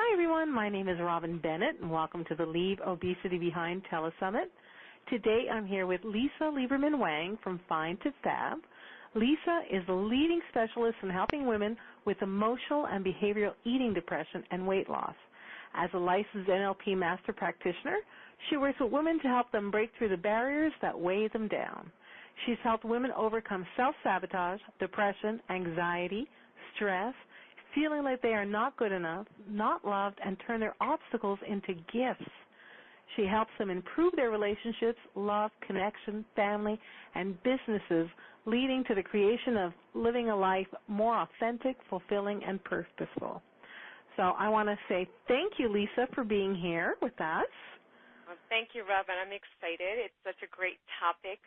Hi, everyone. My name is Robin Bennett, and welcome to the Leave Obesity Behind Telesummit. Today, I'm here with Lisa Lieberman Wang from F.I.N.E to Fab. Lisa is the leading specialist in helping women with emotional and behavioral eating depression and weight loss. As a licensed NLP master practitioner, she works with women to help them break through the barriers that weigh them down. She's helped women overcome self-sabotage, depression, anxiety, stress, feeling like they are not good enough, not loved, and turn their obstacles into gifts. She helps them improve their relationships, love, connection, family, and businesses, leading to the creation of living a life more authentic, fulfilling, and purposeful. So I want to say thank you, Lisa, for being here with us. Well, thank you, Robin. I'm excited. It's such a great topic.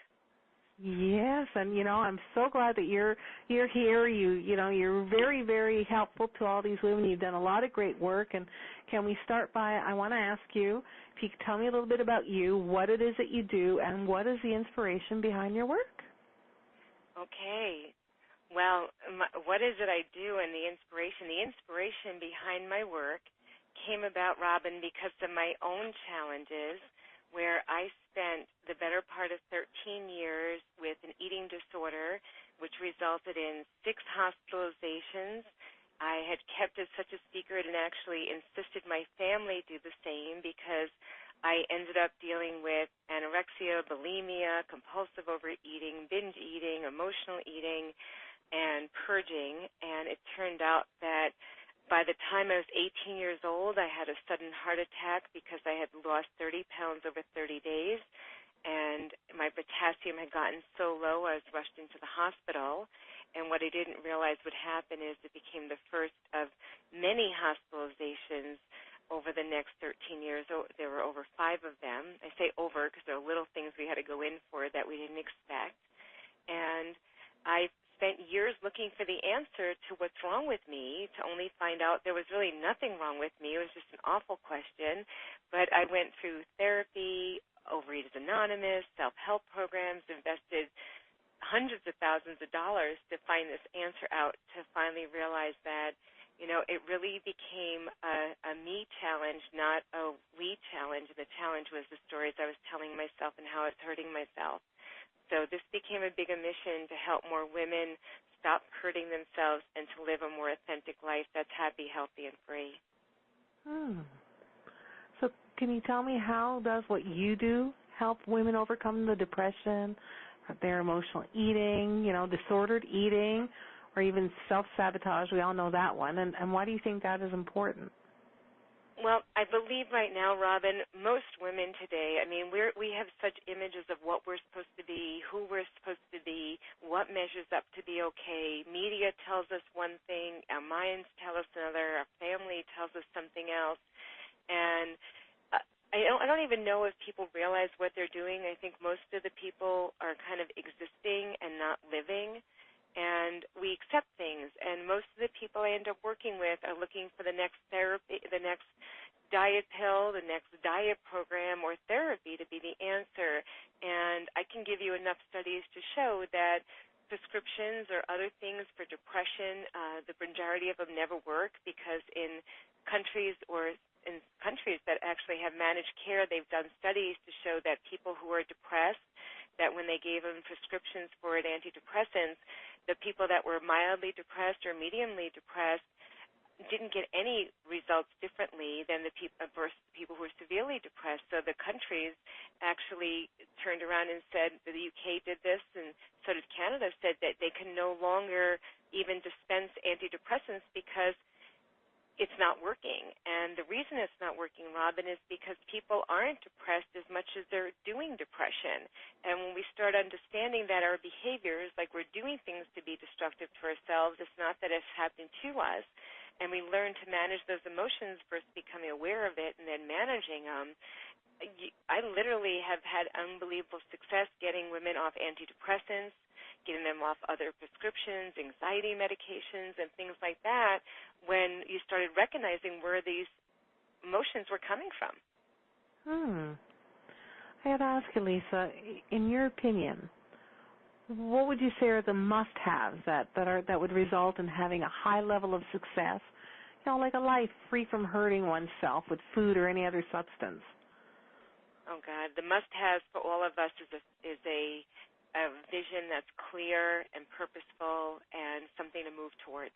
Yes, and I'm so glad that you're here. You're very, very helpful to all these women. You've done a lot of great work. And can we start by, I want to ask you if you could tell me a little bit about you, what it is that you do, and what is the inspiration behind your work? Okay. Well, what is it I do and the inspiration? The inspiration behind my work came about, Robin, because of my own challenges, where I spent the better part of 13 years with an eating disorder, which resulted in 6 hospitalizations. I had kept it such a secret and actually insisted my family do the same because I ended up dealing with anorexia, bulimia, compulsive overeating, binge eating, emotional eating, and purging. And it turned out that by the time I was 18 years old, I had a sudden heart attack because I had lost 30 pounds over 30 days, and my potassium had gotten so low I was rushed into the hospital. And what I didn't realize would happen is it became the first of many hospitalizations over the next 13 years. There were over 5 of them. I say over because there are little things we had to go in for that we didn't expect. And I spent years looking for the answer to what's wrong with me, to only find out there was really nothing wrong with me. It was just an awful question. But I went through therapy, Overeaters Anonymous, self-help programs, invested hundreds of thousands of dollars to find this answer out, to finally realize that, it really became a me challenge, not a we challenge. The challenge was the stories I was telling myself and how it's hurting myself. So this became a bigger mission to help more women stop hurting themselves and to live a more authentic life that's happy, healthy, and free. So can you tell me, how does what you do help women overcome the depression, their emotional eating, disordered eating, or even self-sabotage? We all know that one. And why do you think that is important? Well, I believe right now, Robin, most women today, we have such images of what we're supposed to be, who we're supposed to be, what measures up to be okay. Media tells us one thing, our minds tell us another, our family tells us something else. And I don't even know if people realize what they're doing. I think most of the people are kind of existing and not living. And we accept things, and most of the people I end up working with are looking for the next therapy, the next diet pill, the next diet program or therapy to be the answer. And I can give you enough studies to show that prescriptions or other things for depression, the majority of them never work, because in countries that actually have managed care, they've done studies to show that people who are depressed, that when they gave them prescriptions for antidepressants, the people that were mildly depressed or mediumly depressed didn't get any results differently than the versus people who were severely depressed. So the countries actually turned around and said, the UK did this, and so did Canada, said that they can no longer even dispense antidepressants because it's not working. And the reason it's not working, Robin, is because people aren't depressed as much as they're doing depression. And when we start understanding that our behaviors, like we're doing things to be destructive to ourselves, it's not that it's happening to us, and we learn to manage those emotions, first becoming aware of it and then managing them. I literally have had unbelievable success getting women off antidepressants, getting them off other prescriptions, anxiety medications, and things like that, when you started recognizing where these emotions were coming from. I had to ask you, Lisa, in your opinion, what would you say are the must-haves that would result in having a high level of success, like a life free from hurting oneself with food or any other substance? Oh God, the must-haves for all of us is a vision that's clear and purposeful and something to move towards.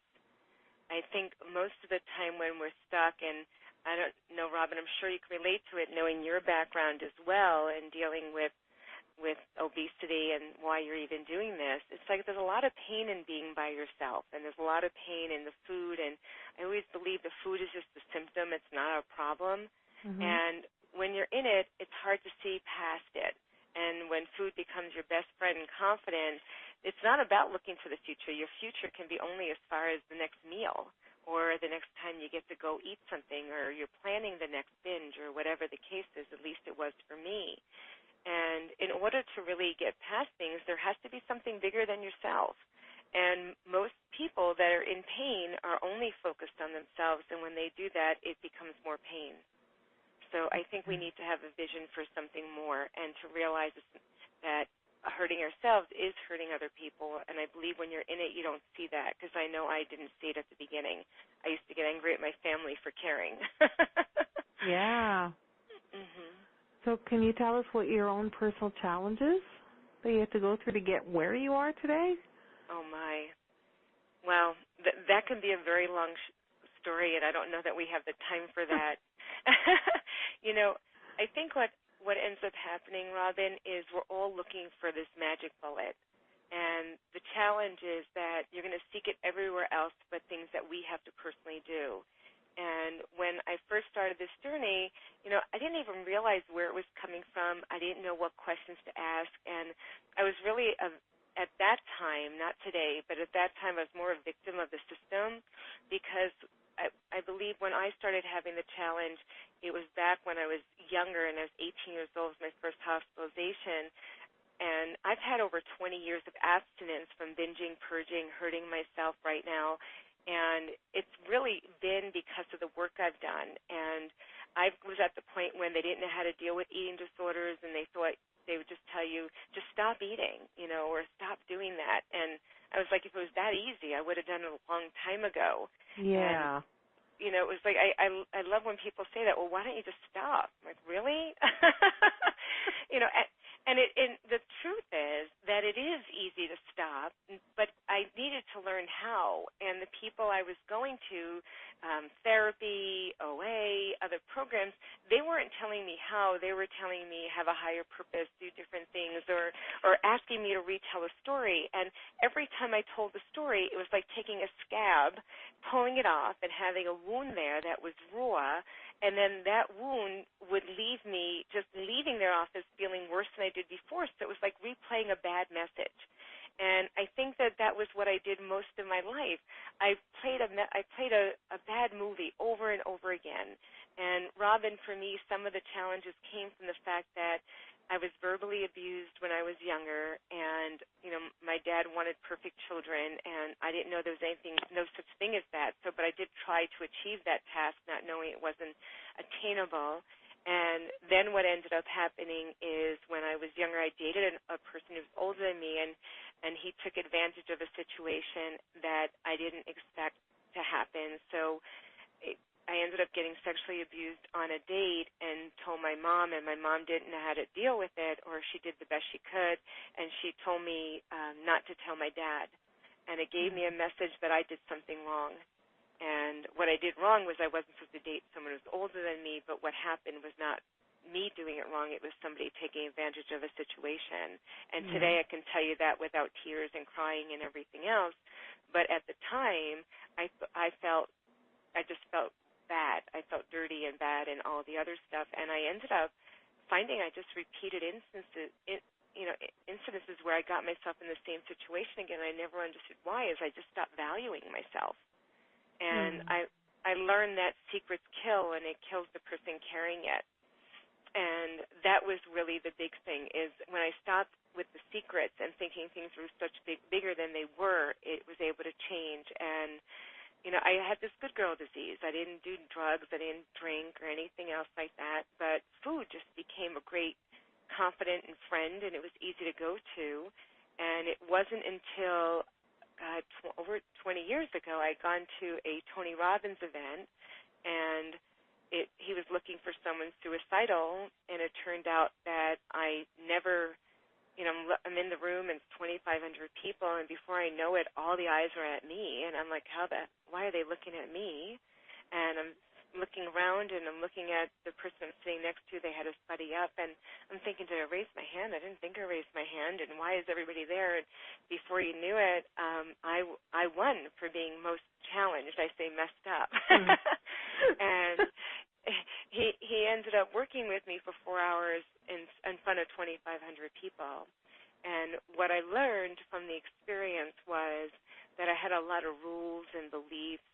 I think most of the time when we're stuck, and I don't know, Robin, I'm sure you can relate to it, knowing your background as well and dealing with obesity and why you're even doing this, it's like there's a lot of pain in being by yourself, and there's a lot of pain in the food, and I always believe the food is just a symptom, it's not a problem. Mm-hmm. And when you're in it, it's hard to see past it. And when food becomes your best friend and confidant, it's not about looking to the future. Your future can be only as far as the next meal or the next time you get to go eat something, or you're planning the next binge, or whatever the case is. At least it was for me. And in order to really get past things, there has to be something bigger than yourself. And most people that are in pain are only focused on themselves, and when they do that, it becomes more pain. So I think we need to have a vision for something more and to realize that hurting ourselves is hurting other people. And I believe when you're in it, you don't see that, because I know I didn't see it at the beginning. I used to get angry at my family for caring. Yeah. Mm-hmm. So can you tell us what your own personal challenges that you have to go through to get where you are today? Oh, my. Well, that can be a very long story, and I don't know that we have the time for that. You know, I think what ends up happening, Robin, is we're all looking for this magic bullet. And the challenge is that you're going to seek it everywhere else but things that we have to personally do. And when I first started this journey, you know, I didn't even realize where it was coming from. I didn't know what questions to ask. And I was really, at that time, not today, but at that time I was more a victim of the system, because I believe when I started having the challenge, it was back when I was younger, and I was 18 years old, was my first hospitalization. And I've had over 20 years of abstinence from binging, purging, hurting myself right now. And it's really been because of the work I've done. And I was at the point when they didn't know how to deal with eating disorders, and they thought they would just tell you, just stop eating, you know, or stop doing that. And I was like, if it was that easy, I would have done it a long time ago. Yeah. And, you know, it was like, I love when people say that, well, why don't you just stop? I'm like, really? You know, and the truth is that it is easy to stop, but I needed to learn how. And the people I was going to, therapy, OA, other programs, they weren't telling me how. They were telling me have a higher purpose, do different things, or asking me to retell a story. And every time I told the story, it was like taking a scab, pulling it off, and having a wound there that was raw. And then that wound would leave me just leaving their office feeling worse than I did before. So it was like replaying a bad message. And I think that was what I did most of my life. I played a bad movie over and over again. And Robin, for me, some of the challenges came from the fact that I was verbally abused when I was younger, and, you know, my dad wanted perfect children, and I didn't know there was no such thing as that. So, but I did try to achieve that task, not knowing it wasn't attainable. And then what ended up happening is when I was younger, I dated a person who was older than me, and he took advantage of a situation that I didn't expect to happen. So I ended up getting sexually abused on a date and told my mom, and my mom didn't know how to deal with it, or she did the best she could, and she told me not to tell my dad. And it gave me a message that I did something wrong. And what I did wrong was I wasn't supposed to date someone who was older than me, but what happened was not me doing it wrong. It was somebody taking advantage of a situation. And today I can tell you that without tears and crying and everything else. But at the time, I just felt bad. I felt dirty and bad and all the other stuff. And I ended up finding I just repeated incidences where I got myself in the same situation again. I never understood why, is I just stopped valuing myself. And I learned that secrets kill, and it kills the person carrying it. And that was really the big thing, is when I stopped with the secrets and thinking things were such bigger than they were, it was able to change. And, you know, I had this good girl disease. I didn't do drugs. I didn't drink or anything else like that. But food just became a great confidant and friend, and it was easy to go to. And it wasn't until over 20 years ago, I'd gone to a Tony Robbins event, and he was looking for someone suicidal, and it turned out that I never, I'm in the room and it's 2,500 people, and before I know it, all the eyes are at me, and I'm like, why are they looking at me? And I'm looking around, and I'm looking at the person I'm sitting next to. They had us buddy up, and I'm thinking, did I raise my hand? I didn't think I raised my hand, and why is everybody there? And before you knew it, I won for being most challenged. I say messed up. Mm-hmm. And he ended up working with me for 4 hours in front of 2,500 people. And what I learned from the experience was that I had a lot of rules and beliefs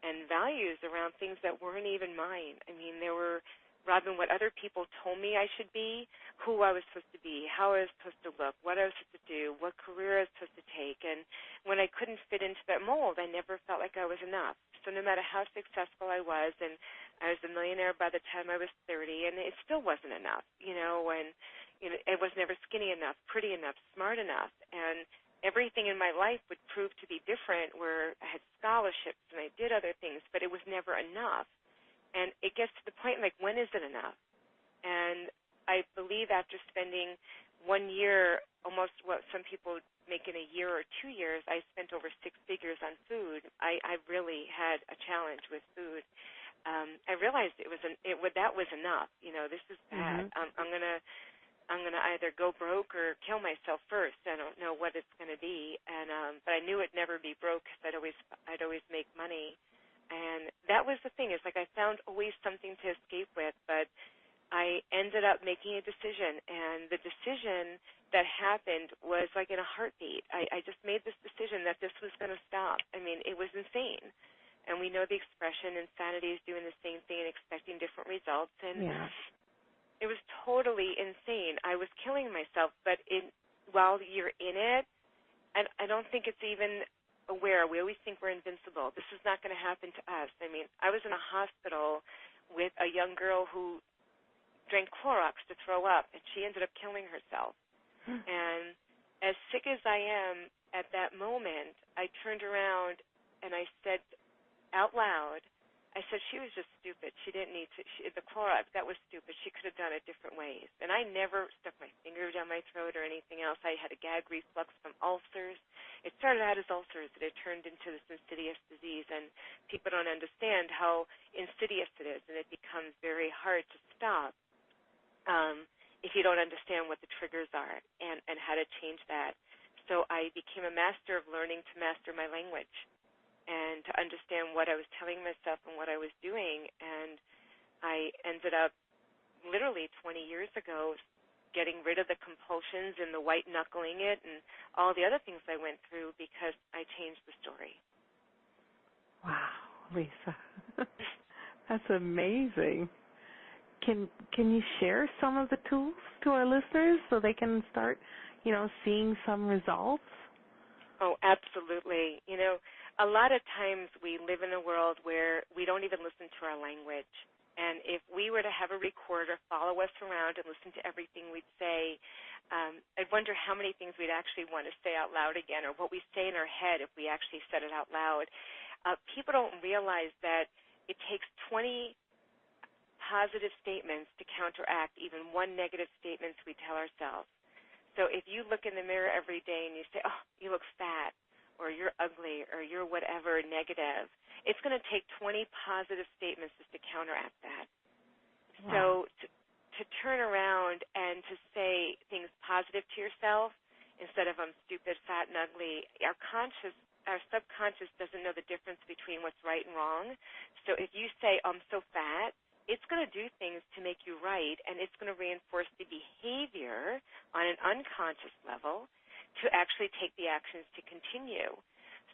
and values around things that weren't even mine. I mean, there were, Robin, what other people told me I should be, who I was supposed to be, how I was supposed to look, what I was supposed to do, what career I was supposed to take. And when I couldn't fit into that mold, I never felt like I was enough. So no matter how successful I was, and I was a millionaire by the time I was 30, and it still wasn't enough, and I was never skinny enough, pretty enough, smart enough. And everything in my life would prove to be different, where I had scholarships and I did other things, but it was never enough. And it gets to the point, like, when is it enough? And I believe after spending 1 year, almost what some people make in a year or 2 years, I spent over 6 figures on food. I really had a challenge with food. I realized that was enough. This is bad. Mm-hmm. I'm gonna either go broke or kill myself first. I don't know what it's gonna be, and but I knew it'd never be broke because I'd always make money, and that was the thing. Is like I found always something to escape with, but I ended up making a decision, and the decision that happened was like in a heartbeat. I just made this decision that this was gonna stop. I mean, it was insane, and we know the expression insanity is doing the same thing and expecting different results, and yeah. It was totally insane. I was killing myself, but while you're in it, and I don't think it's even aware. We always think we're invincible. This is not going to happen to us. I mean, I was in a hospital with a young girl who drank Clorox to throw up, and she ended up killing herself. And as sick as I am at that moment, I turned around and I said out loud, I said, she was just stupid. She didn't need to. The Clorox, that was stupid. She could have done it different ways. And I never stuck my finger down my throat or anything else. I had a gag reflux from ulcers. It started out as ulcers, and it turned into this insidious disease. And people don't understand how insidious it is, and it becomes very hard to stop if you don't understand what the triggers are and how to change that. So I became a master of learning to master my language, and to understand what I was telling myself and what I was doing. And I ended up literally 20 years ago getting rid of the compulsions and the white-knuckling it and all the other things I went through because I changed the story. Wow, Lisa. That's amazing. Can you share some of the tools to our listeners so they can start, seeing some results? Oh, absolutely. A lot of times we live in a world where we don't even listen to our language. And if we were to have a recorder follow us around and listen to everything we'd say, I'd wonder how many things we'd actually want to say out loud again, or what we say in our head if we actually said it out loud. People don't realize that it takes 20 positive statements to counteract even one negative statement we tell ourselves. So if you look in the mirror every day and you say, oh, you look fat, or you're ugly, or you're whatever negative, it's going to take 20 positive statements just to counteract that. Wow. So to turn around and to say things positive to yourself instead of I'm stupid, fat, and ugly, our subconscious doesn't know the difference between what's right and wrong. So if you say, I'm so fat, it's going to do things to make you right, and it's going to reinforce the behavior on an unconscious level to actually take the actions to continue.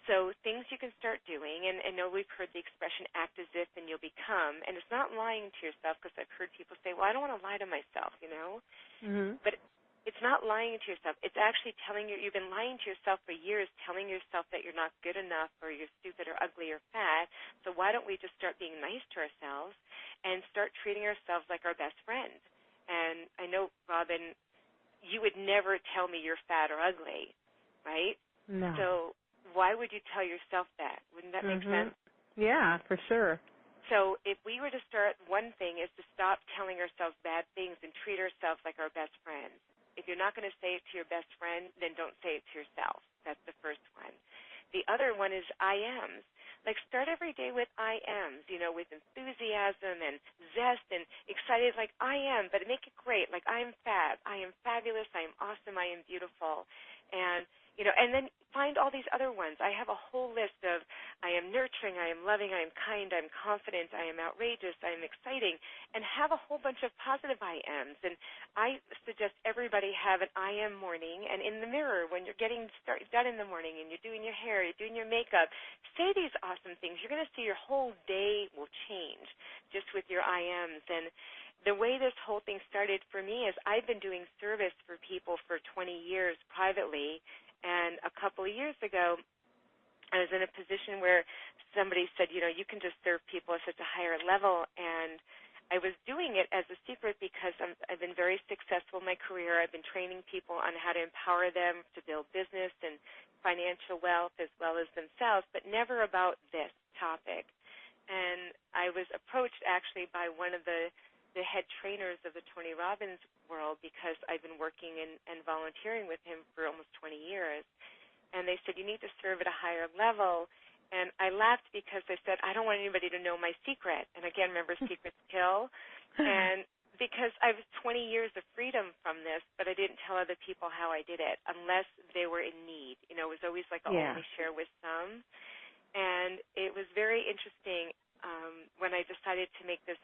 So things you can start doing, and I know we've heard the expression act as if and you'll become, and it's not lying to yourself, because I've heard people say, well, I don't want to lie to myself, Mm-hmm. But it's not lying to yourself. It's actually telling you've been lying to yourself for years, telling yourself that you're not good enough or you're stupid or ugly or fat. So why don't we just start being nice to ourselves and start treating ourselves like our best friend? And I know, Robin, you would never tell me you're fat or ugly, right? No. So why would you tell yourself that? Wouldn't that make sense? Yeah, for sure. So if we were to start, one thing is to stop telling ourselves bad things and treat ourselves like our best friends. If you're not going to say it to your best friend, then don't say it to yourself. That's the first one. The other one is I ams. Like, start every day with I ams, with enthusiasm and zest and excited, like I am, but make it great. Like, I am fab, I am fabulous, I am awesome, I am beautiful. And then find all these other ones. I have a whole list of I am nurturing, I am loving, I am kind, I am confident, I am outrageous, I am exciting, and have a whole bunch of positive I ams. And I suggest everybody have an I am morning, and in the mirror when you're getting done in the morning and you're doing your hair, you're doing your makeup, say these awesome things. You're going to see your whole day will change just with your I ams. And the way this whole thing started for me is I've been doing service for people for 20 years privately, and a couple of years ago, I was in a position where somebody said, you can just serve people at such a higher level, and I was doing it as a secret because I've been very successful in my career. I've been training people on how to empower them to build business and financial wealth as well as themselves, but never about this topic. And I was approached actually by one of the head trainers of the Tony Robbins world because I've been working and volunteering with him for almost 20 years. And they said, you need to serve at a higher level. And I laughed because I said, I don't want anybody to know my secret. And again, remember, secrets kill. And because I was 20 years of freedom from this, but I didn't tell other people how I did it unless they were in need. It was always like I'll only share with some. And it was very interesting when I decided to make this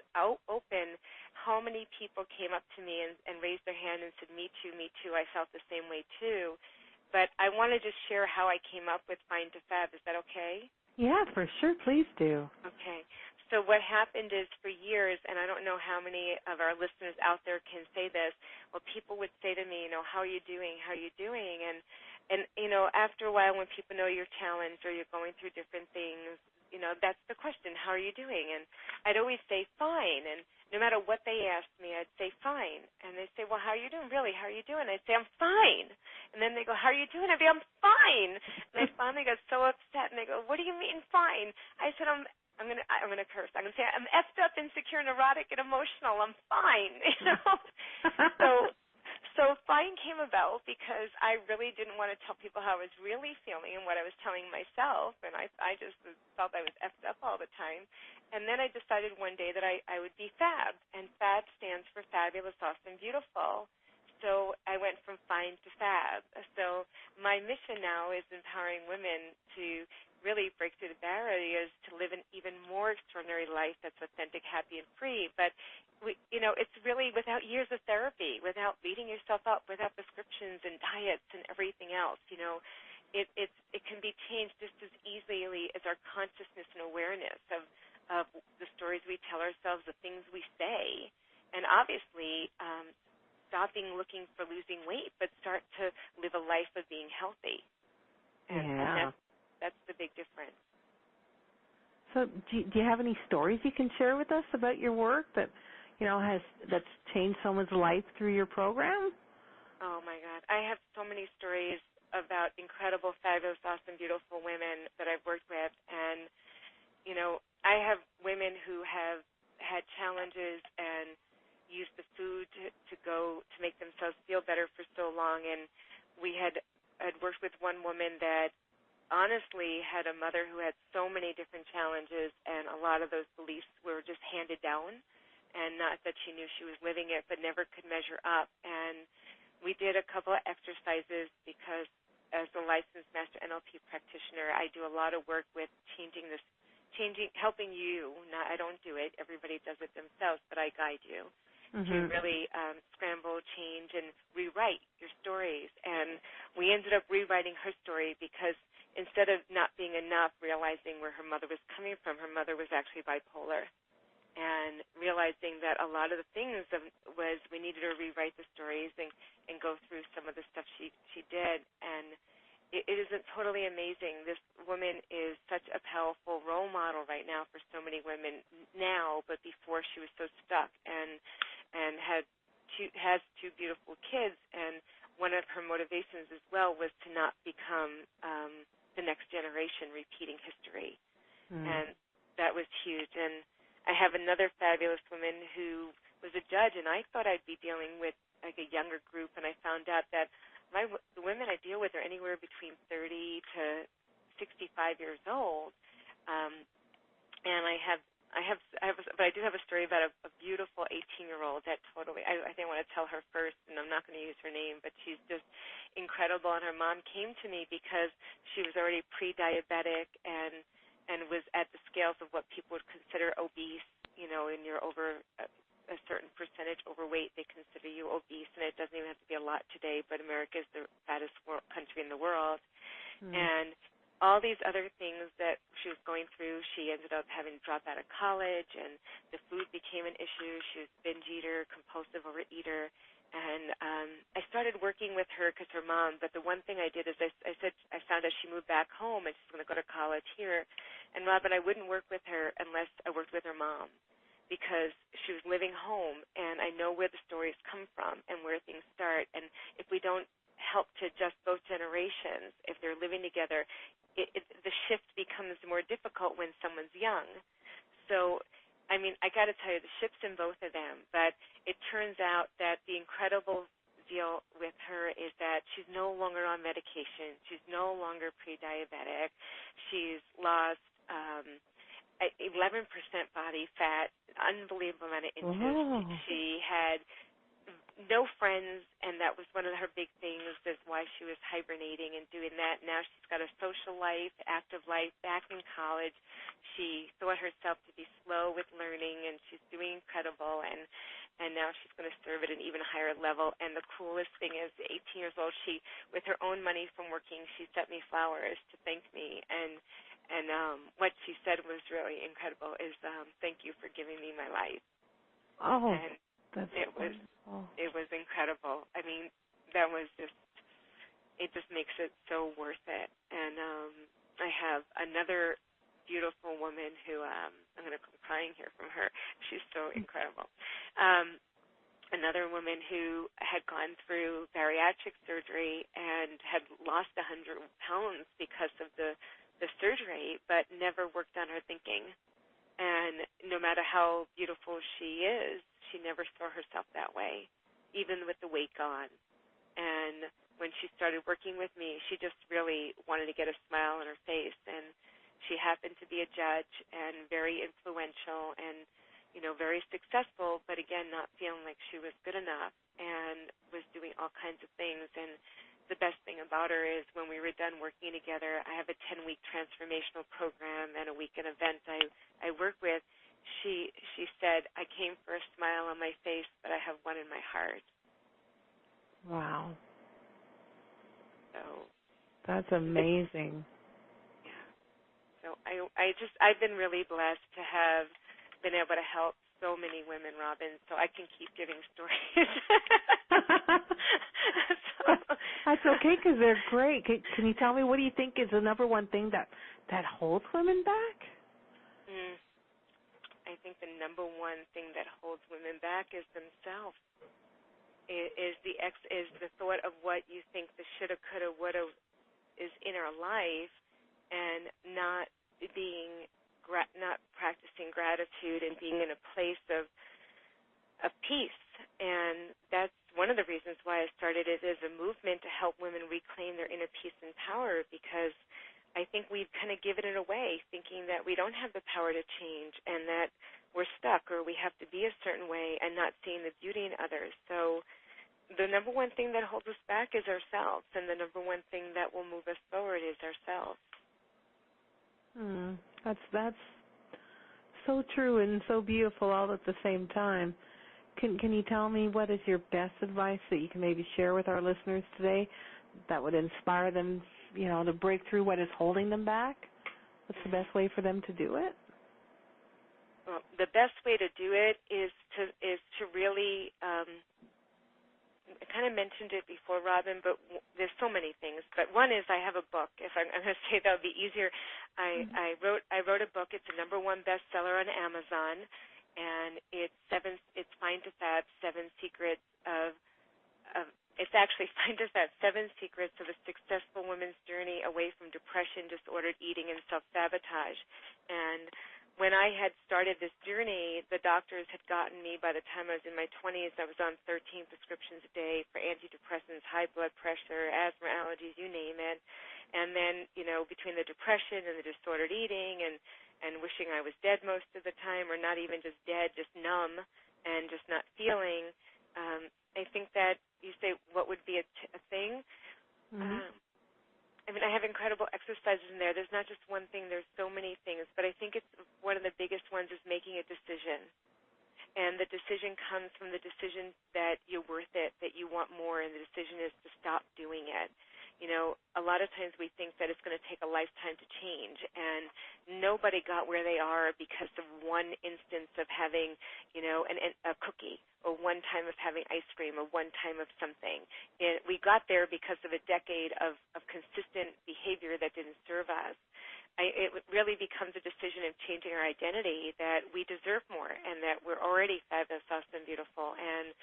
open, how many people came up to me and raised their hand and said, me too, I felt the same way too. But I want to just share how I came up with F.I.N.E to Fab. Is that okay? Yeah, for sure. Please do. Okay. So what happened is for years, and I don't know how many of our listeners out there can say this, well, people would say to me, how are you doing? How are you doing? And after a while when people know you're challenged or you're going through different things, that's the question, how are you doing? And I'd always say, fine. And no matter what they asked me, I'd say, fine. And they'd say, well, how are you doing? Really, how are you doing? I'd say, I'm fine. And then they go, how are you doing? I'd be, I'm fine. And I finally got so upset, and they go, what do you mean fine? I said, I'm gonna curse. I'm gonna say I'm effed up, insecure, neurotic, and emotional. I'm fine. So F.I.N.E came about because I really didn't want to tell people how I was really feeling and what I was telling myself, and I just felt I was effed up all the time. And then I decided one day that I would be Fab, and Fab stands for fabulous, awesome, beautiful. So I went from F.I.N.E to Fab. So my mission now is empowering women to really break through the barriers to live an even more extraordinary life that's authentic, happy, and free. But it's really without years of therapy, without beating yourself up, without prescriptions and diets and everything else. It can be changed just as easily as our consciousness and awareness of the stories we tell ourselves, the things we say, and obviously stopping looking for losing weight, but start to live a life of being healthy. And that's the big difference. So do you have any stories you can share with us about your work that's changed someone's life through your program? Oh, my God. I have so many stories about incredible, fabulous, awesome, beautiful women that I've worked with. And, I have women who have had challenges and used the food to make themselves feel better for so long. And I'd worked with one woman that honestly had a mother who had so many different challenges, and a lot of those beliefs were just handed down, and not that she knew she was living it, but never could measure up. And we did a couple of exercises because as a licensed master NLP practitioner, I do a lot of work with helping you. I don't do it. Everybody does it themselves, but I guide you to really scramble, change, and rewrite your stories. And we ended up rewriting her story because instead of not being enough, realizing where her mother was coming from, her mother was actually bipolar, and realizing that a lot of the things was we needed to rewrite the stories and go through some of the stuff she did. And it is totally amazing. This woman is such a powerful role model right now for so many women now, but before she was so stuck and has two beautiful kids. And one of her motivations as well was to not become the next generation repeating history. And that was huge. And I have another fabulous woman who was a judge, and I thought I'd be dealing with like a younger group, and I found out that the women I deal with are anywhere between 30 to 65 years old. And but I do have a story about a beautiful 18-year-old that totally, I think I want to tell her first, and I'm not going to use her name, but she's just incredible. And her mom came to me because she was already pre-diabetic and was at the scales of what people would consider obese. You know, and you're over a certain percentage overweight, they consider you obese, and it doesn't even have to be a lot today, but America is the fattest country in the world. And all these other things that she was going through, she ended up having to drop out of college, and the food became an issue. She was a binge eater, compulsive overeater, and I started working with her because her mom, but the one thing I did is I found out she moved back home and she's going to go to college here, and Robin, I wouldn't work with her unless I worked with her mom because she was living home, and I know where the stories come from and where things start, and if we don't help to adjust both generations, if they're living together, the shift becomes more difficult when someone's young. So, I mean, I got to tell you, the shift's in both of them, but it turns out that the incredible deal with her is that she's no longer on medication. She's no longer pre-diabetic. She's lost 11% body fat, unbelievable amount of inches. Wow. She had no friends, and that was one of her big things, is why she was hibernating and doing that. Now she's got a social life, active life, back in college. She thought herself to be slow with learning, and she's doing incredible, and now she's going to serve at an even higher level. And the coolest thing is, 18 years old, she, with her own money from working, she sent me flowers to thank me, and what she said was really incredible, is thank you for giving me my life. Oh, and that's it was incredible. I mean, that was it just makes it so worth it. And I have another beautiful woman who, I'm going to come crying here from her. She's so incredible. Another woman who had gone through bariatric surgery and had lost 100 pounds because of the surgery, but never worked on her thinking. And no matter how beautiful she is, she never saw herself that way, even with the weight gone. And when she started working with me, she just really wanted to get a smile on her face. And she happened to be a judge and very influential and, you know, very successful, but again, not feeling like she was good enough and was doing all kinds of things. And the best thing about her is when we were done working together, I have a 10-week transformational program and a weekend event I work with. She said, I came for a smile on my face, but I have one in my heart. wow. So That's amazing. Yeah. So I've been really blessed to have been able to help so many women, Robin, so I can keep giving stories. That's okay, because they're great. Can you tell me, what do you think is the number one thing that holds women back? I think the number one thing that holds women back is themselves. Is the thought of what you think the shoulda, coulda, woulda is in our life, and not practicing gratitude and being in a place of peace. And that's one of the reasons why I started it as a movement to help women reclaim their inner peace and power, because I think we've kind of given it away, thinking that we don't have the power to change and that we're stuck or we have to be a certain way, and not seeing the beauty in others. So the number one thing that holds us back is ourselves, and the number one thing that will move us forward is ourselves. That's so true and so beautiful all at the same time. Can you tell me what is your best advice that you can maybe share with our listeners today that would inspire them, you know, to break through what is holding them back? What's the best way for them to do it? Well, the best way to do it is to really I kind of mentioned it before, Robin, but there's so many things. But one is I have a book. If I'm going to say that would be easier. I wrote a book. It's a #1 bestseller on Amazon, and it's F.I.N.E. to Fab: 7 Secrets of it's actually Find Us at 7 Secrets of a Successful Woman's Journey Away from Depression, Disordered Eating, and Self-Sabotage. And when I had started this journey, the doctors had gotten me, by the time I was in my 20s, I was on 13 prescriptions a day for antidepressants, high blood pressure, asthma, allergies, you name it. And then, between the depression and the disordered eating and wishing I was dead most of the time, or not even just dead, just numb and just not feeling, I think that you say what would be a thing. Mm-hmm. I have incredible exercises in there. There's not just one thing. There's so many things. But I think it's one of the biggest ones is making a decision. And the decision comes from the decision that you're worth it, that you want more, and the decision is to stop doing it. A lot of times we think that it's going to take a lifetime to change, and nobody got where they are because of one instance of having, a cookie, or one time of having ice cream, or one time of something. We got there because of a decade of consistent behavior that didn't serve us. It really becomes a decision of changing our identity that we deserve more and that we're already fabulous, awesome, beautiful, and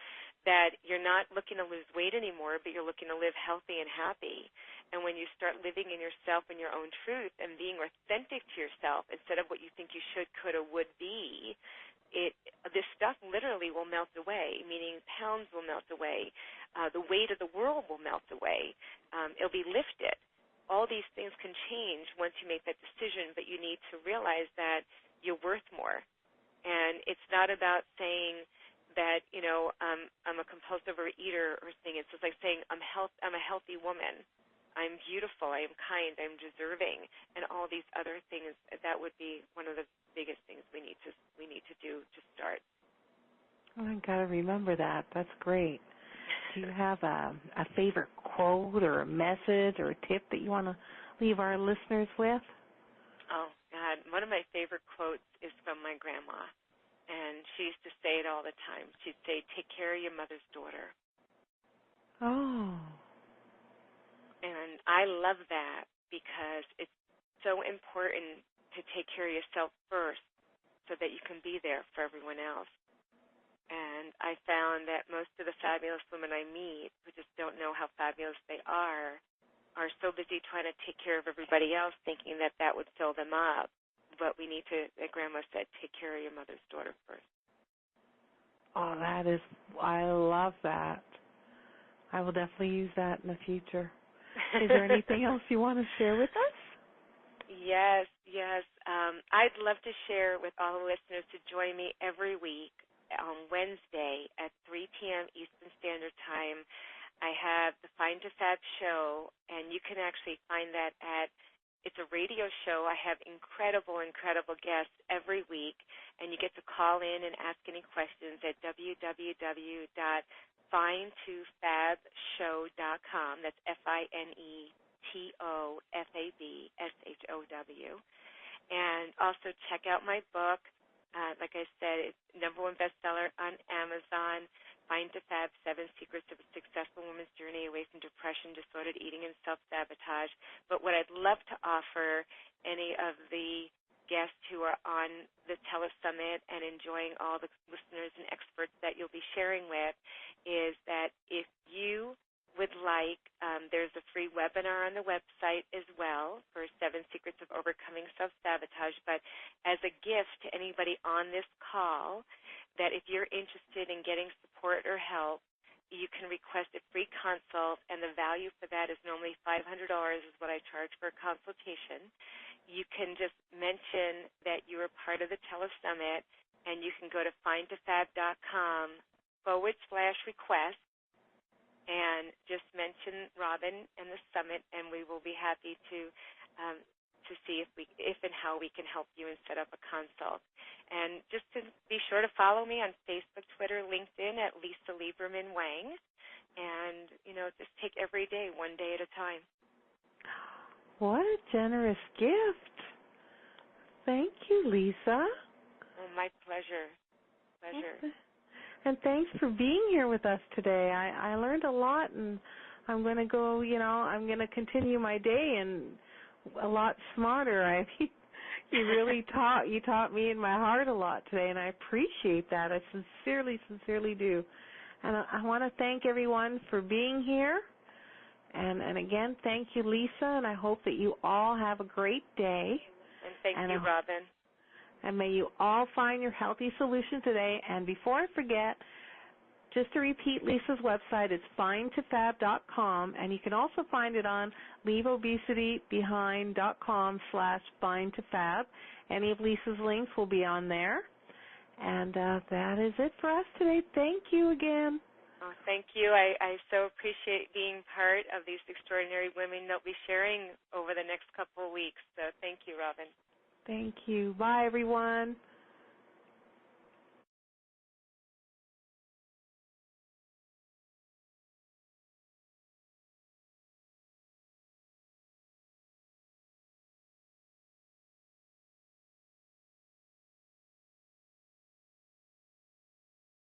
that you're not looking to lose weight anymore, but you're looking to live healthy and happy. And when you start living in yourself and your own truth and being authentic to yourself instead of what you think you should, could, or would be, this stuff literally will melt away, meaning pounds will melt away. The weight of the world will melt away. It'll be lifted. All these things can change once you make that decision, but you need to realize that you're worth more. And it's not about saying that, I'm a compulsive overeater or something. It's just like saying I'm a healthy woman. I'm beautiful. I'm kind. I'm deserving, and all these other things. That would be one of the biggest things we need to do to start. Oh, I got to remember that. That's great. Do you have a favorite quote or a message or a tip that you want to leave our listeners with? Oh, God. One of my favorite quotes is from my grandma, and she used to say it all the time. She'd say, "Take care of your mother's daughter." Oh. And I love that because it's so important to take care of yourself first so that you can be there for everyone else. And I found that most of the fabulous women I meet who just don't know how fabulous they are so busy trying to take care of everybody else thinking that that would fill them up. But we need to, like Grandma said, take care of your mother's daughter first. Oh, I love that. I will definitely use that in the future. Is there anything else you want to share with us? Yes. I'd love to share with all the listeners to join me every week on Wednesday at 3 p.m. Eastern Standard Time. I have the Find to Fab show, and you can actually find that it's a radio show. I have incredible guests every week, and you get to call in and ask any questions at www.FINE2FABshow.com. That's FINETOFABSHOW. And also check out my book. Like I said, it's #1 bestseller on Amazon, Find to Fab, 7 Secrets of a Successful Woman's Journey Away from Depression, Disordered Eating, and Self-Sabotage. But what I'd love to offer any of the guests who are on the Telesummit and enjoying all the listeners and experts that you'll be sharing with is that if you would like, there's a free webinar on the website as well for 7 Secrets of Overcoming Self-Sabotage. But as a gift to anybody on this call, that if you're interested in getting support or help, you can request a free consult, and the value for that is normally $500 is what I charge for a consultation. You can just mention that you are part of the Telesummit, and you can go to findtofab.com/request and just mention Robin and the Summit, and we will be happy to see if and how we can help you and set up a consult. And just to be sure to follow me on Facebook, Twitter, LinkedIn at Lisa Lieberman Wang, and just take every day, one day at a time. What a generous gift! Thank you, Lisa. Oh, my pleasure. And thanks for being here with us today. I learned a lot, and I'm going to go, I'm going to continue my day and a lot smarter. You really taught me in my heart a lot today, and I appreciate that. I sincerely do. And I want to thank everyone for being here. And again, thank you, Lisa, and I hope that you all have a great day. And thank you, Robin. And may you all find your healthy solution today. And before I forget, just to repeat Lisa's website, it's FINE2FAB.com, and you can also find it on leaveobesitybehind.com/FINE2FAB. Any of Lisa's links will be on there. And that is it for us today. Thank you again. Oh, thank you. I so appreciate being part of these extraordinary women that we'll be sharing over the next couple of weeks. So thank you, Robin. Thank you. Bye, everyone.